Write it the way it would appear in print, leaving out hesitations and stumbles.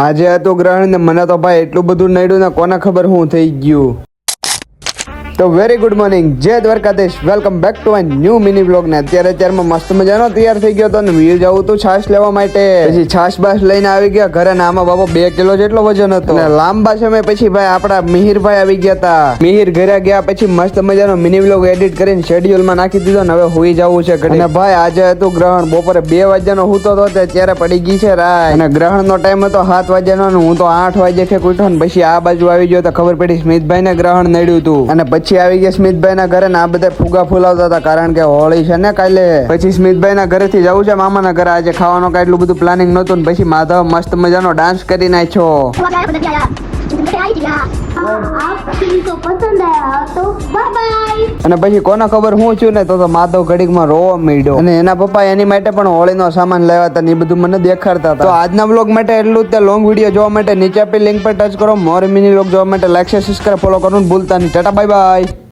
આજે હતું ગ્રહણ ને મને તો ભાઈ એટલું બધું નડ્યું ને કોને ખબર હું થઈ ગયું. તો વેરી ગુડ મોર્નિંગ, જય Dwarkadhish. Welcome back to my new mini vlog. ને અત્યારમાં મસ્ત મજાનો તૈયાર થઈ ગયો હતો ને વીર જવું તું છાશ લેવા માટે. પછી છાશ બાશ લઈને આવી ગયા ઘરે ને આમાં બાબો 2 કિલો જેટલો વજન હતો. અને લાંબા સમય પછી ભાઈ આપડા મિહિરભાઈ આવી ગયા હતા. મિહિર ઘરે ગયા પછી મસ્ત મજાનો મિની વ્લોગ એડિટ કરીને શેડ્યુલ માં નાખી દીધો ને હવે હોઈ જવું છે ઘરે. અને ભાઈ આજે હતું ગ્રહણ, બપોરે 2 વાગ્યાનો હુતો હતો ત્યારે પડી ગઈ છે રાત. અને ગ્રહણ નો ટાઈમ હતો 7 વાગ્યાનો ને હું તો 8 વાગે કે ઉઠ્યો ને પછી આ બાજુ આવી ગયો તો ખબર પડી સ્મિતભાઈ ને ગ્રહણ નડ્યું હતું. અને પછી આવી ગયા સ્મિતભાઈ ના ઘરે ને આ બધા ફુગા ફૂલાવતા હતા કારણ કે હોળી છે ને કાલે. પછી સ્મિતભાઈ ના ઘરે થી જવું છે મામા ના ઘરે. આજે ખાવાનું કઈ એટલું બધું પ્લાનિંગ નતું ને પછી માધવ મસ્ત મજાનો ડાન્સ કરી નાખ્યો. અને પછી કોને ખબર હું છું ને તો માધવ ઘડીક માં રોવા માંડ્યો. અને એના પપ્પા એની માટે પણ હોળીનો સામાન લાવ્યા હતા ને એ બધું મને દેખાડતા હતા. તો આજના વ્લોગ માટે એટલું જ. લોંગ વિડીયો જોવા માટે નીચે આપેલી લિંક પર ટચ કરો. મોર મિની વ્લોગ જોવા માટે લાઈક શેર સબસ્ક્રાઇબ ફોલો કરવાનું ભૂલતા નહીં. Tata bye bye.